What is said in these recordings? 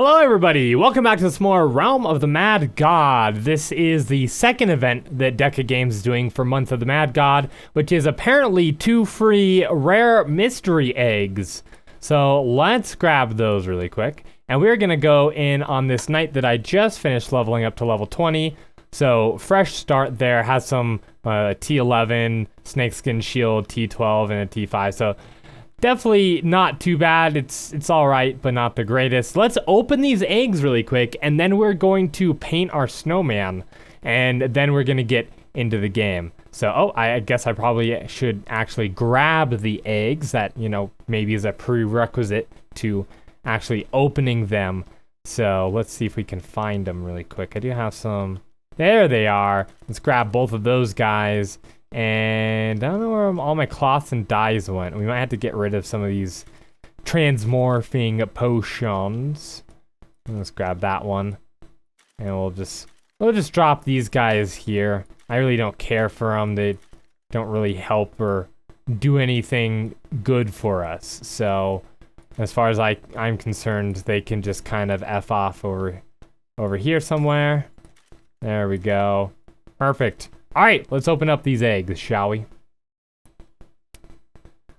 Hello everybody, welcome back to some more Realm of the Mad God. This is the second event that DECA Games is doing for Month of the Mad God, which is apparently 2 free rare mystery eggs. So let's grab those really quick. And we're gonna go in on this night that I just finished leveling up to level 20. So fresh start there, has some T11, snakeskin shield, T12, and a T5. So definitely not too bad. It's all right, but not the greatest. Let's open these eggs really quick, and then we're going to paint our snowman, and then we're gonna get into the game. So, I guess I probably should actually grab the eggs. That, you know, maybe is a prerequisite to actually opening them. So let's see if we can find them really quick. I do have some. There they are. Let's grab both of those guys. And I don't know where all my cloths and dyes went. We might have to get rid of some of these transmorphing potions. Let's grab that one. And we'll just drop these guys here. I really don't care for them. They don't really help or do anything good for us. So as far as I'm concerned, they can just kind of F off over here somewhere. There we go. Perfect. All right, let's open up these eggs, shall we?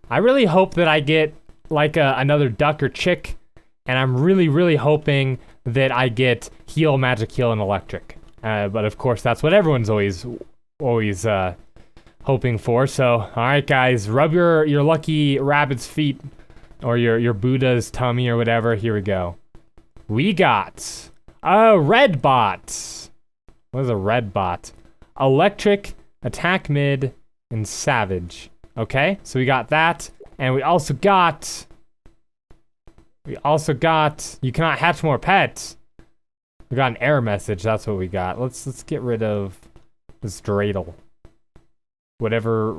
I really hope that I get like another duck or chick, and I'm really hoping that I get heal, magic heal, and electric. But of course, that's what everyone's always hoping for. So, all right, guys, rub your lucky rabbit's feet or your Buddha's tummy or whatever. Here we go. We got a red bot. What is a red bot? Electric, attack mid, and savage. Okay, so we got that, and we also got you cannot hatch more pets. We got an error message. That's what we got. Let's get rid of this dreidel. Whatever.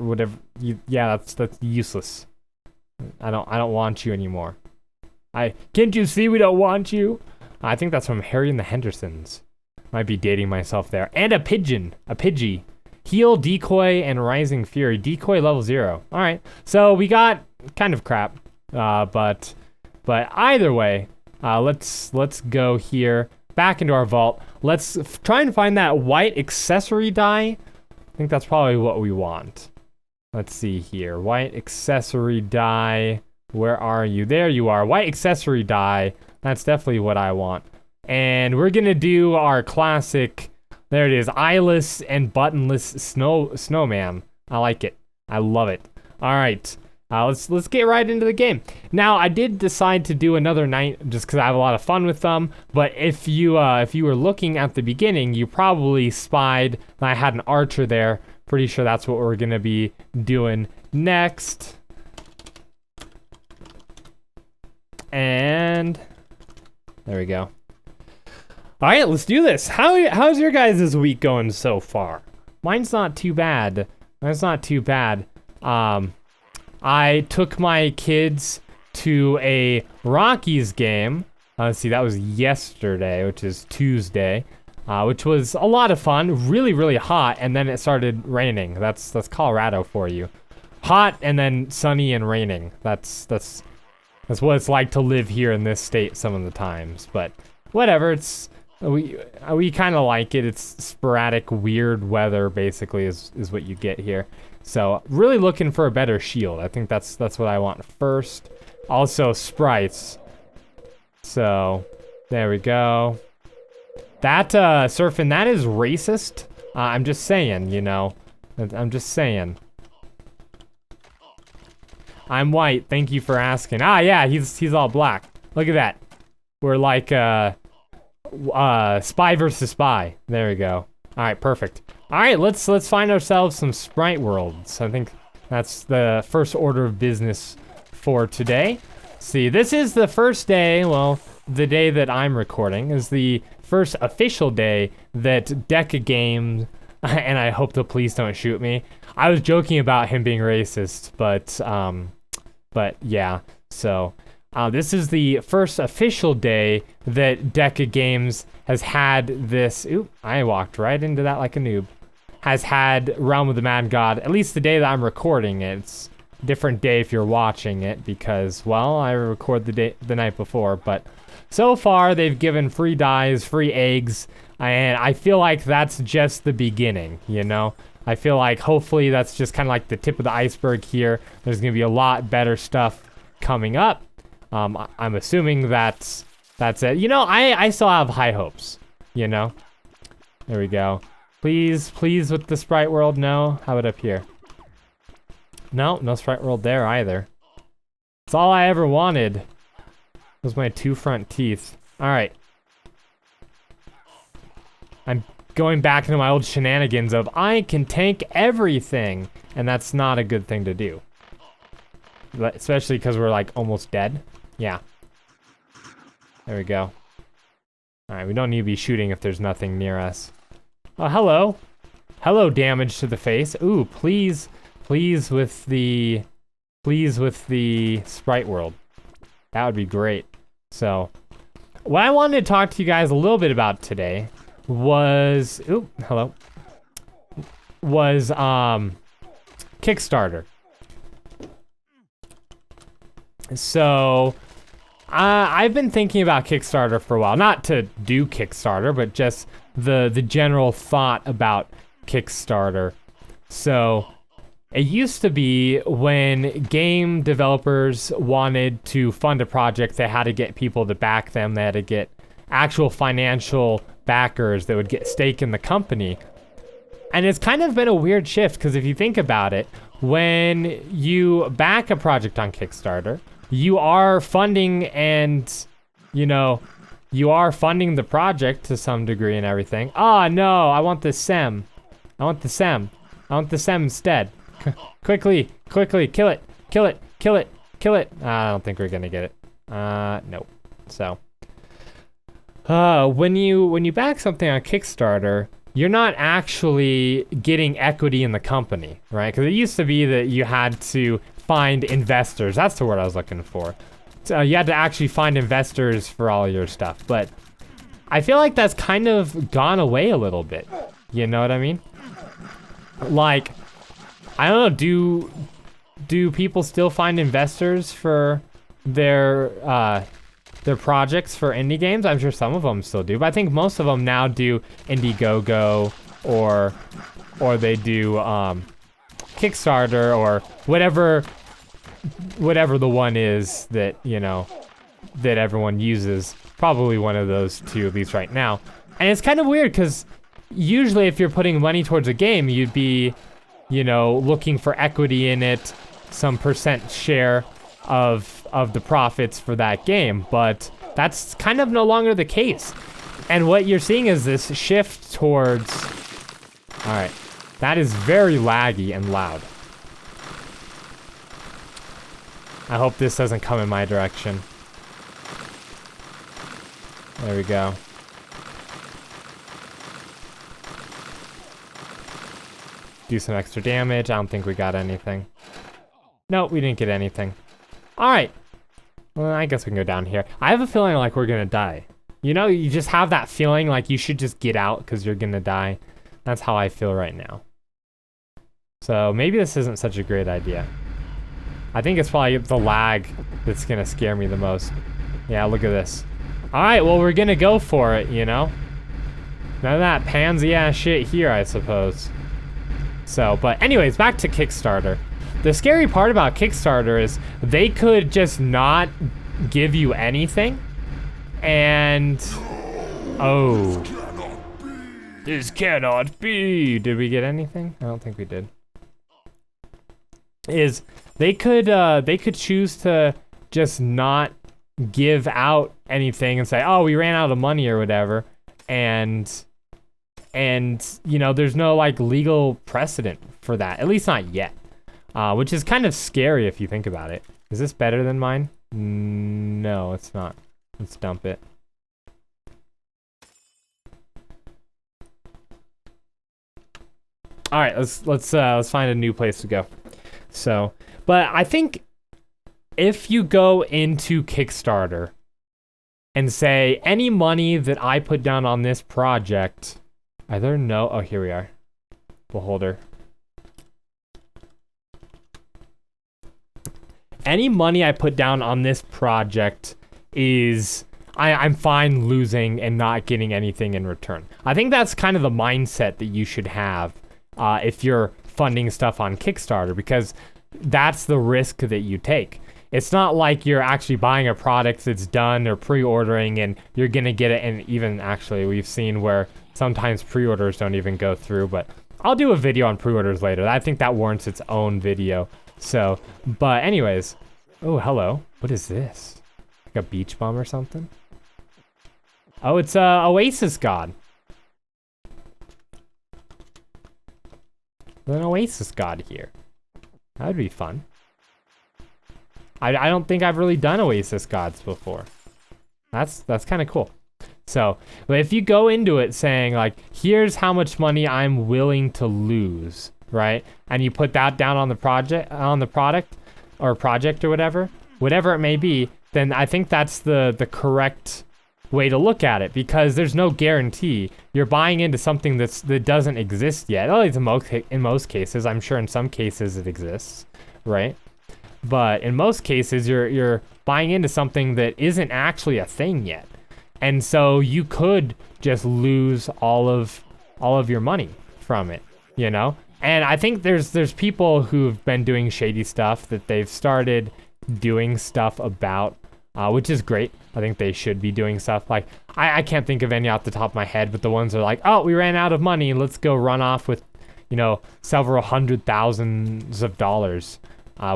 Yeah, that's useless. I don't want you anymore. Can't you see we don't want you? I think that's from Harry and the Hendersons. Might be dating myself there. And a pigeon. A Pidgey. Heal, Decoy, and Rising Fury. Decoy level 0. Alright. So we got kind of crap. But either way, let's go here. Back into our vault. Let's try and find that white accessory die. I think that's probably what we want. Let's see here. White accessory die. Where are you? There you are. White accessory die. That's definitely what I want. And we're gonna do our classic, there it is, eyeless and buttonless snowman. I like it. I love it. All right, let's get right into the game. Now, I did decide to do another night just because I have a lot of fun with them. But if you were looking at the beginning, you probably spied that I had an archer there. Pretty sure that's what we're gonna be doing next. And there we go. All right, let's do this. How's your guys' week going so far? Mine's not too bad. I took my kids to a Rockies game. Let's see, that was yesterday, which is Tuesday, which was a lot of fun. Really hot, and then it started raining. That's Colorado for you. Hot and then sunny and raining. That's what it's like to live here in this state some of the times. But whatever, we kind of like it. It's sporadic, weird weather, basically, is what you get here. So really looking for a better shield. I think that's what I want first. Also sprites. So there we go. That surfing, that is racist. I'm just saying, you know. I'm just saying. I'm white. Thank you for asking. Yeah, he's all black. Look at that. We're like spy versus spy. There we go. All right, perfect. All right, let's find ourselves some sprite worlds. I think that's the first order of business for today. See, this is the first day, well, the day that I'm recording is the first official day that DECA Games, and I hope the police don't shoot me. I was joking about him being racist, but yeah, so this is the first official day that DECA Games has had this. Oop, I walked right into that like a noob. Has had Realm of the Mad God, at least the day that I'm recording it. different day if you're watching it because, well, I record the night before. But so far, they've given free dyes, free eggs, and I feel like that's just the beginning, you know? I feel like hopefully that's just kind of like the tip of the iceberg here. There's going to be a lot better stuff coming up. I'm assuming that's it. You know, I still have high hopes, you know? There we go. Please with the sprite world. No? How about up here? No sprite world there either. It's all I ever wanted. Those my 2 front teeth. Alright. I'm going back into my old shenanigans of I can tank everything. And that's not a good thing to do. Especially because we're like almost dead. Yeah. There we go. Alright, we don't need to be shooting if there's nothing near us. Oh, hello. Hello, damage to the face. Ooh, please with the sprite world. That would be great. So, what I wanted to talk to you guys a little bit about today was, Kickstarter. So, I've been thinking about Kickstarter for a while. Not to do Kickstarter, but just the general thought about Kickstarter. So, it used to be when game developers wanted to fund a project, they had to get people to back them. They had to get actual financial backers that would get stake in the company. And it's kind of been a weird shift because if you think about it, when you back a project on Kickstarter, you are funding and, you know, you are funding the project to some degree and everything. Oh no, I want the SEM. I want the SEM instead. Quickly, kill it. I don't think we're gonna get it. Nope. So, when you back something on Kickstarter, you're not actually getting equity in the company, right? Because it used to be that you had to find investors. That's the word I was looking for. So you had to actually find investors for all your stuff. But I feel like that's kind of gone away a little bit. You know what I mean? Like, I don't know, do people still find investors for their projects for indie games? I'm sure some of them still do, but I think most of them now do Indiegogo or they do Kickstarter or whatever the one is that, you know, that everyone uses. Probably one of those two, at least right now. And it's kind of weird because usually if you're putting money towards a game, you'd be, you know, looking for equity in it, some percent share of the profits for that game, but that's kind of no longer the case. And what you're seeing is this shift towards... Alright, that is very laggy and loud. I hope this doesn't come in my direction. There we go. Do some extra damage. I don't think we got anything. No, we didn't get anything. Alright. Well, I guess we can go down here. I have a feeling like we're gonna die. You know, you just have that feeling like you should just get out because you're gonna die. That's how I feel right now. So maybe this isn't such a great idea. I think it's probably the lag that's gonna scare me the most. Yeah, look at this. Alright, well, we're gonna go for it, you know? None of that pansy ass shit here, I suppose. So, but anyways, back to Kickstarter. The scary part about Kickstarter is they could just not give you anything. And... Oh. This cannot be. Did we get anything? I don't think we did. They could choose to just not give out anything and say, oh, we ran out of money or whatever. And you know, there's no like legal precedent for that, at least not yet, which is kind of scary if you think about it. Is this better than mine? No, it's not. Let's dump it. All right, let's find a new place to go. So, but I think if you go into Kickstarter and say any money that I put down on this project, are there no? Oh, here we are. Beholder. any money I put down on this project is I'm fine losing and not getting anything in return. I think that's kind of the mindset that you should have if you're funding stuff on Kickstarter, because that's the risk that you take. It's not like you're actually buying a product that's done or pre-ordering and you're gonna get it. And even actually we've seen where sometimes pre-orders don't even go through, but I'll do a video on pre-orders later. I think that warrants its own video. So, but anyways, oh, hello. What is this? Like a beach bum or something? Oh, it's Oasis God. There's an Oasis God here. That would be fun. I don't think I've really done Oasis Gods before. That's kind of cool. So, but if you go into it saying like, here's how much money I'm willing to lose, right? And you put that down on the product or whatever it may be, then I think that's the correct way to look at it, because there's no guarantee. You're buying into something that doesn't exist yet. At least in most cases. I'm sure in some cases it exists, right? But in most cases, you're buying into something that isn't actually a thing yet. And so you could just lose all of your money from it, you know? And I think there's people who've been doing shady stuff that they've started doing stuff about, which is great. I think they should be doing stuff like, I can't think of any off the top of my head, but the ones are like, oh, we ran out of money. Let's go run off with, you know, several $100,000s,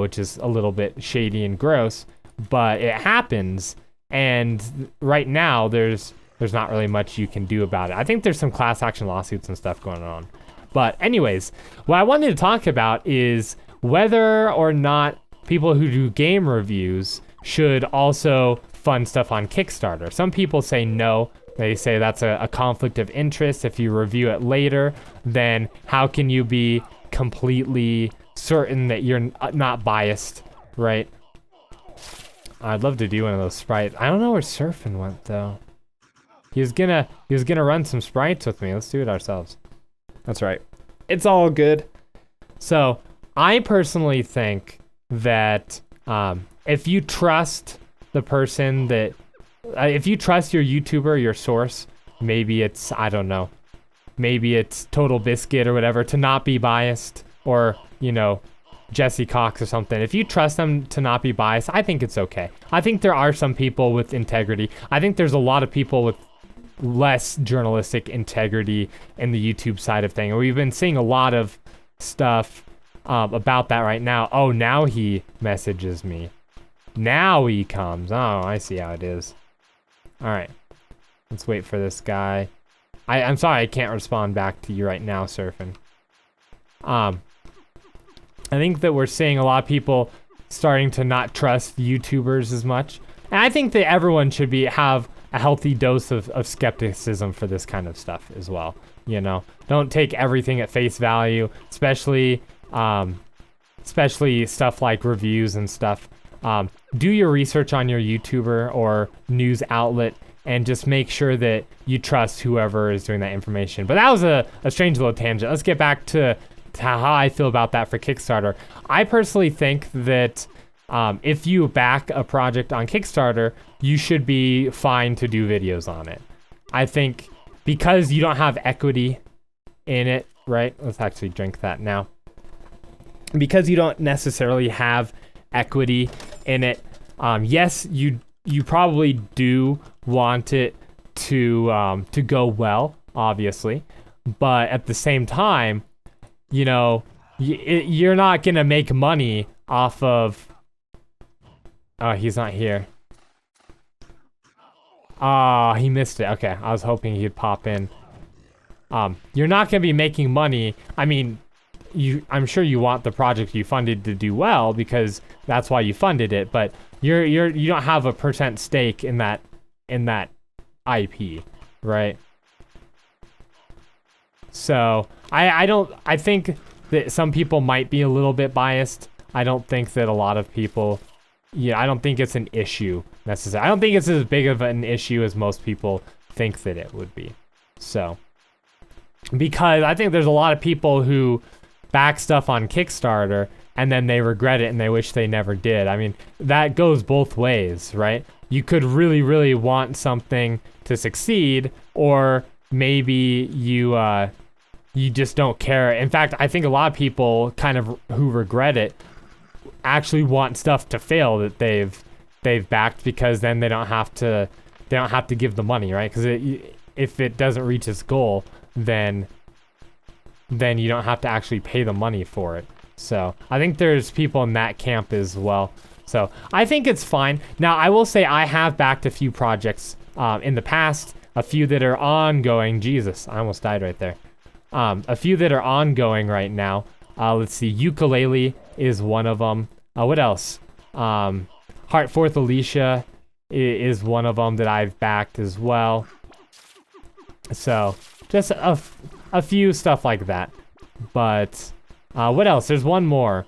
which is a little bit shady and gross, but it happens. And right now there's not really much you can do about it. I think there's some class action lawsuits and stuff going on. But anyways, what I wanted to talk about is whether or not people who do game reviews should also fund stuff on Kickstarter. Some people say no. They say that's a conflict of interest. If you review it later, then how can you be completely certain that you're not biased, right? I'd love to do one of those sprites. I don't know where Surfing went though. He was gonna run some sprites with me. Let's do it ourselves. That's right. It's all good. So I personally think that if you trust the person that, if you trust your YouTuber, your source, maybe it's, I don't know, maybe it's Total Biscuit or whatever, to not be biased, or, you know, Jesse Cox or something. If you trust them to not be biased, I think it's okay. I think there are some people with integrity. I think there's a lot of people with less journalistic integrity in the YouTube side of things. We've been seeing a lot of stuff about that right now. Oh, now he messages me. Now he comes. Oh, I see how it is. All right. Let's wait for this guy. I'm sorry I can't respond back to you right now, Surfing. I think that we're seeing a lot of people starting to not trust YouTubers as much. And I think that everyone should have a healthy dose of skepticism for this kind of stuff as well. You know, don't take everything at face value, especially stuff like reviews and stuff. Do your research on your YouTuber or news outlet and just make sure that you trust whoever is doing that information. But that was a strange little tangent. Let's get back to how I feel about that for Kickstarter. I personally think that if you back a project on Kickstarter, you should be fine to do videos on it. I think because you don't have equity in it, right? Let's actually drink that now. Because you don't necessarily have equity in it, yes, you probably do want it to go well, obviously, but at the same time, you know, you're not gonna make money off of. Oh, he's not here. Ah, he missed it. Okay, I was hoping he'd pop in. You're not gonna be making money. I mean, I'm sure you want the project you funded to do well because that's why you funded it. But you don't have a % stake in that IP, right? So I think that some people might be a little bit biased. I don't think that a lot of people, I don't think it's an issue necessarily. I don't think it's as big of an issue as most people think that it would be. So, because I think there's a lot of people who back stuff on Kickstarter and then they regret it and they wish they never did. I mean, that goes both ways, right? You could really, really want something to succeed, or maybe you just don't care. In fact, I think a lot of people kind of who regret it actually want stuff to fail that they've backed, because then they don't have to give the money, right? Because if it doesn't reach its goal, then you don't have to actually pay the money for it. So I think there's people in that camp as well. So I think it's fine. Now, I will say I have backed a few projects in the past, a few that are ongoing. Jesus, I almost died right there. A few that are ongoing right now. Let's see, Ukulele is one of them. What else? Heartforth Alicia is one of them that I've backed as well. So just a few stuff like that. But what else? There's one more.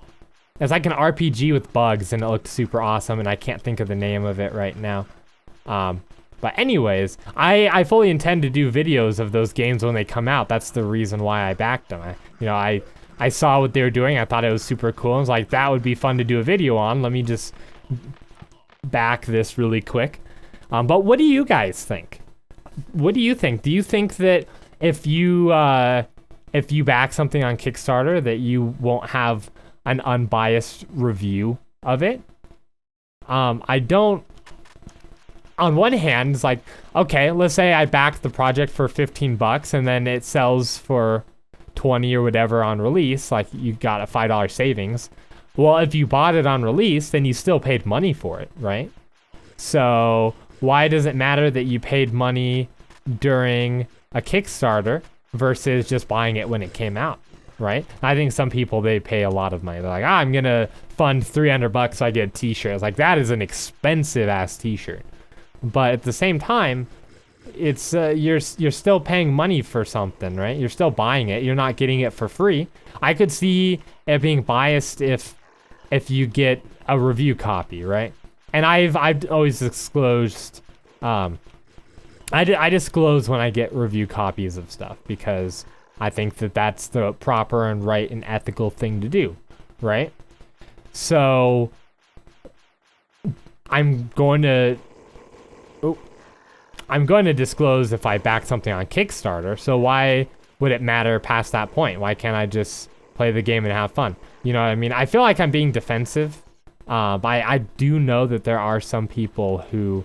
It's like an RPG with bugs, and it looked super awesome, and I can't think of the name of it right now. But anyways, I fully intend to do videos of those games when they come out. That's the reason why I backed them. I saw what they were doing. I thought it was super cool. I was like, that would be fun to do a video on. Let me just back this really quick. But what do you guys think? What do you think? Do you think that if you back something on Kickstarter, that you won't have an unbiased review of it? I don't. On one hand, it's like, okay, let's say I backed the project for $15 and then it sells for 20 or whatever on release, like you got a $5 savings. Well, if you bought it on release, then you still paid money for it, right? So why does it matter that you paid money during a Kickstarter versus just buying it when it came out, right? I think some people, they pay a lot of money. They're like, I'm gonna fund $300 so I get a t-shirt. It's like, that is an expensive ass t-shirt. But at the same time, it's you're still paying money for something, right? You're still buying it. You're not getting it for free. I could see it being biased if you get a review copy, right? And I've always disclosed, I disclose when I get review copies of stuff, because I think that that's the proper and right and ethical thing to do, right? So I'm going to disclose if I back something on Kickstarter. So why would it matter past that point? Why can't I just play the game and have fun? You know what I mean? I feel like I'm being defensive, but I do know that there are some people who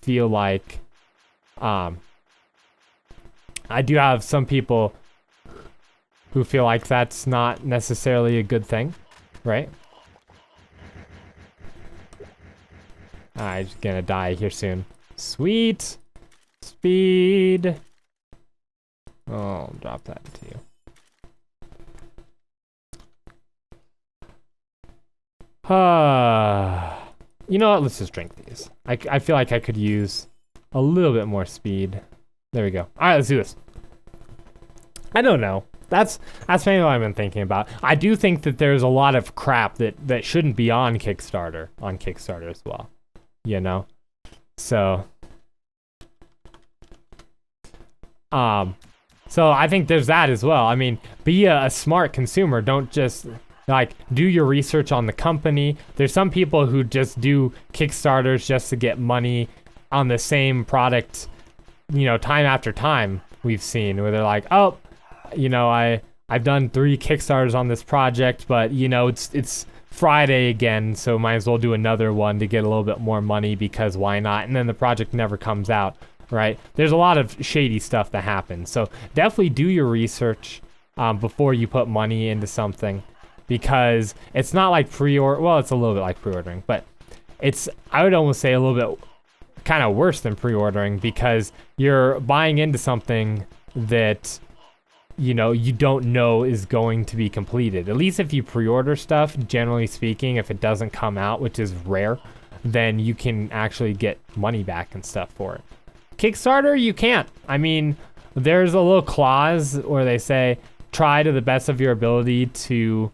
feel like, I do have some people who feel like that's not necessarily a good thing, right? I'm just gonna die here soon. Sweet. Speed. Oh, I'll drop that to you. You know what? Let's just drink these. I feel like I could use a little bit more speed. There we go. All right, let's do this. I don't know. That's mainly what I've been thinking about. I do think that there's a lot of crap that shouldn't be on Kickstarter as well. You know? So I think there's that as well. I mean, be a smart consumer. Don't just like do your research on the company. There's some people who just do Kickstarters just to get money on the same product, you know, time after time. We've seen where they're like, oh, you know, I've done 3 Kickstarters on this project, but you know, it's Friday again, so might as well do another one to get a little bit more money, because why not? And then the project never comes out, right? There's a lot of shady stuff that happens. So definitely do your research before you put money into something, because it's not like pre-order. Well, it's a little bit like pre-ordering, but it's, I would almost say, a little bit kind of worse than pre-ordering, because you're buying into something that, you know, you don't know is going to be completed. At least if you pre-order stuff, generally speaking, if it doesn't come out, which is rare, then you can actually get money back and stuff for it. Kickstarter, you can't. I mean, there's a little clause where they say, try to the best of your ability to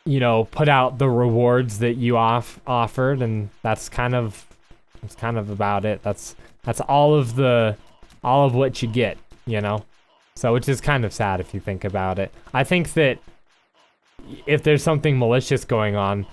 you know, put out the rewards that you offered, and that's kind of about it. That's all of what you get, you know. So, which is kind of sad if you think about it. I think that if there's something malicious going on,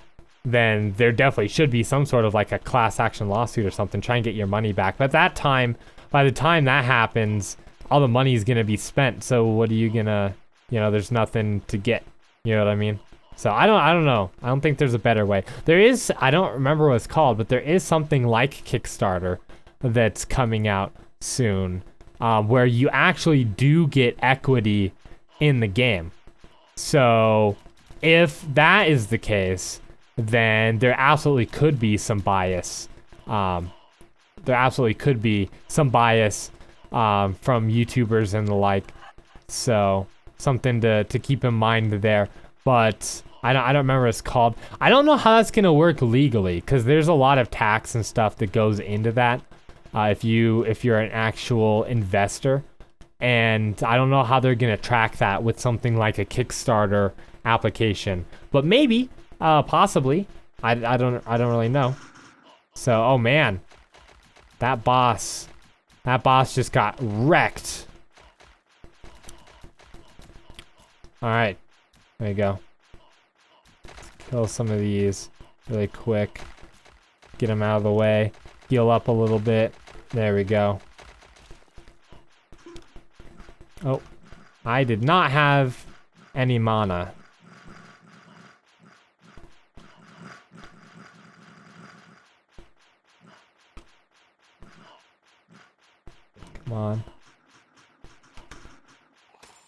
then there definitely should be some sort of like a class action lawsuit or something, try and get your money back. But at that time, by the time that happens, all the money is gonna be spent. So what are you gonna, there's nothing to get. You know what I mean? So I don't know. I don't think there's a better way. There is, I don't remember what it's called, but there is something like Kickstarter that's coming out soon, where you actually do get equity in the game. So if that is the case, then there absolutely could be some bias. There absolutely could be some bias from YouTubers and the like. So something to keep in mind there. But I don't remember what it's called. I don't know how that's gonna work legally, because there's a lot of tax and stuff that goes into that. If you're an actual investor, and I don't know how they're gonna track that with something like a Kickstarter application. But maybe, possibly. I don't really know. So, oh man, that boss just got wrecked. All right, there you go. Let's kill some of these really quick. Get them out of the way. Heal up a little bit. There we go. Oh, I did not have any mana. Come on.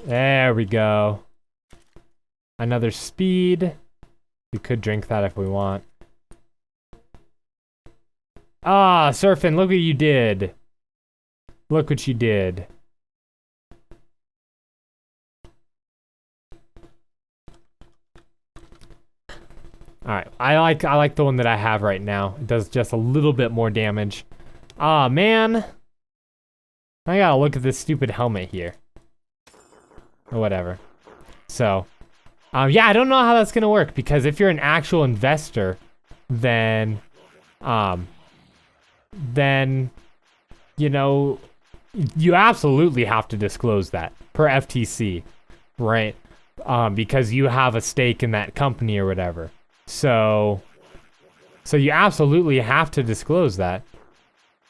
There we go. Another speed. We could drink that if we want. Ah, Surfin', look what you did. Look what you did. Alright, I like the one that I have right now. It does just a little bit more damage. Ah, man. I gotta look at this stupid helmet here. Or whatever. So, yeah, I don't know how that's gonna work, because if you're an actual investor, then, you absolutely have to disclose that per FTC, right? Because you have a stake in that company or whatever. So you absolutely have to disclose that.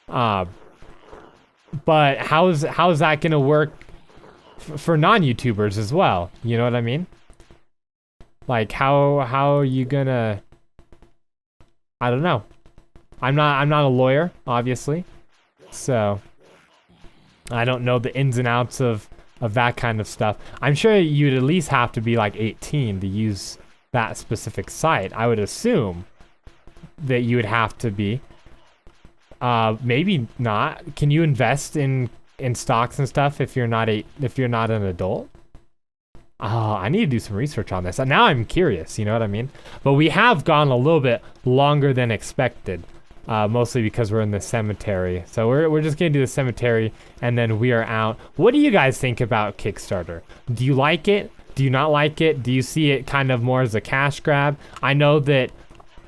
But how is that gonna work for non-YouTubers as well? You know what I mean? Like how are you gonna? I don't know. I'm not a lawyer, obviously, so I don't know the ins and outs of that kind of stuff. I'm sure you'd at least have to be like 18 to use that specific site. I would assume that you would have to be. Maybe not. Can you invest in stocks and stuff if you're not an adult? Oh, I need to do some research on this. Now I'm curious, you know what I mean? But we have gone a little bit longer than expected, mostly because we're in the cemetery. So we're just gonna do the cemetery and then we are out. What do you guys think about Kickstarter? Do you like it? Do you not like it? Do you see it kind of more as a cash grab? I know that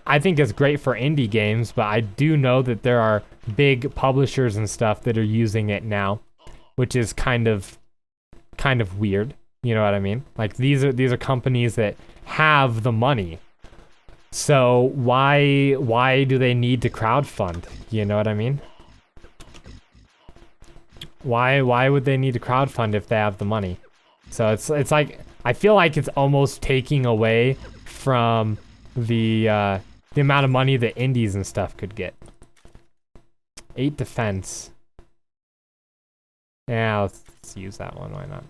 I think it's great for indie games, but I do know that there are big publishers and stuff that are using it now, which is kind of weird. You know what I mean? Like these are companies that have the money. So why do they need to crowdfund? You know what I mean? Why would they need to crowdfund if they have the money? So it's like I feel like it's almost taking away from the amount of money that indies and stuff could get. 8 defense. Yeah, let's use that one. Why not?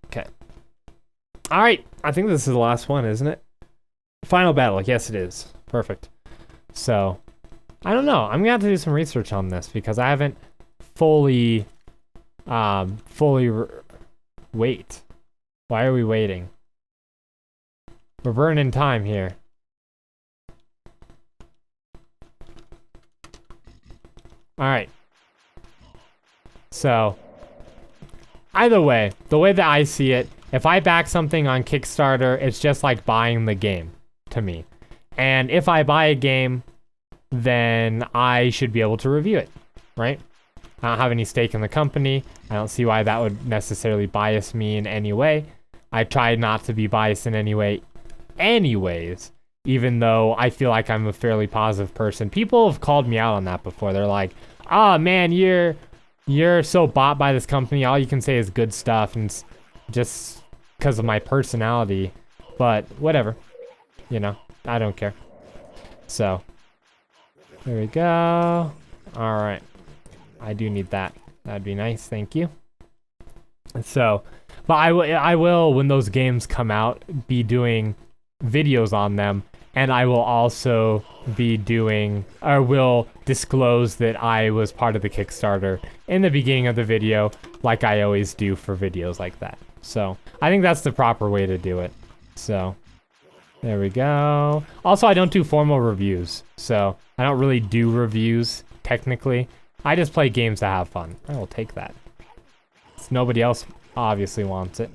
Okay. All right. I think this is the last one, isn't it? Final battle. Yes, it is. Perfect. So, I don't know. I'm gonna have to do some research on this because I haven't fully, wait. Why are we waiting? We're burning time here. All right. So, either way, the way that I see it If I back something on Kickstarter, it's just like buying the game to me. And if I buy a game, then I should be able to review it, right? I don't have any stake in the company. I don't see why that would necessarily bias me in any way. I try not to be biased in any way anyways, even though I feel like I'm a fairly positive person. People have called me out on that before. They're like, "Oh man, you're so bought by this company. All you can say is good stuff," and it's just because of my personality. But whatever, you know, I don't care. So there we go. All right, I do need that. That'd be nice. Thank you. So, but I will when those games come out be doing videos on them, and I will also be doing, or will disclose that I was part of the Kickstarter in the beginning of the video, like I always do for videos like that. So I think that's the proper way to do it. So there we go. Also, I don't do formal reviews, so I don't really do reviews technically. I just play games to have fun. I will take that. Nobody else obviously wants it.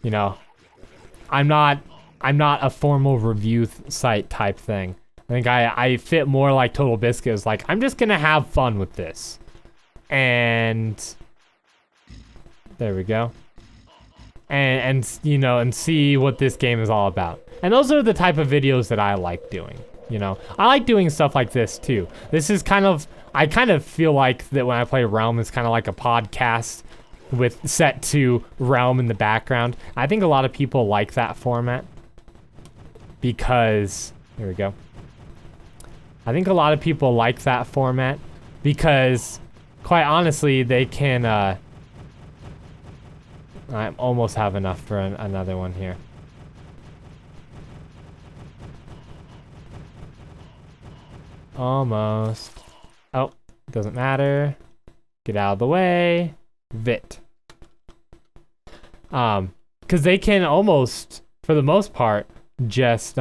You know, I'm not a formal review site type thing. I think I fit more like Total Biscuit. Is like, I'm just gonna have fun with this. And there we go. And you know, and see what this game is all about. And those are the type of videos that I like doing. You know, I like doing stuff like this too. This is kind of, I kind of feel like that when I play Realm, it's kind of like a podcast with set to Realm in the background. I think a lot of people like that format because, here we go. I think a lot of people like that format because, quite honestly, they can, I almost have enough for another one here. Almost. Oh, doesn't matter. Get out of the way. Vit. Because they can almost, for the most part, just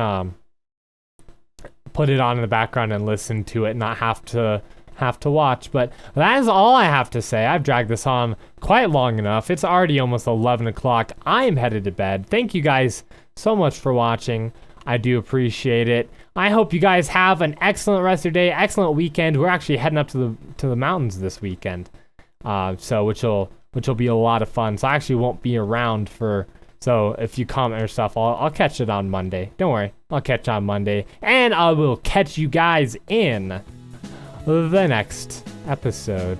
put it on in the background and listen to it, not have to watch. But that is all I have to say. I've dragged this on quite long enough. It's already almost 11 o'clock. I'm headed to bed. Thank you guys so much for watching. I do appreciate it. I hope you guys have an excellent rest of your day, excellent weekend. We're actually heading up to the mountains this weekend, so which will be a lot of fun. So I actually won't be around for. So if you comment or stuff, I'll catch it on Monday. Don't worry, I'll catch on Monday, and I will catch you guys in the next episode.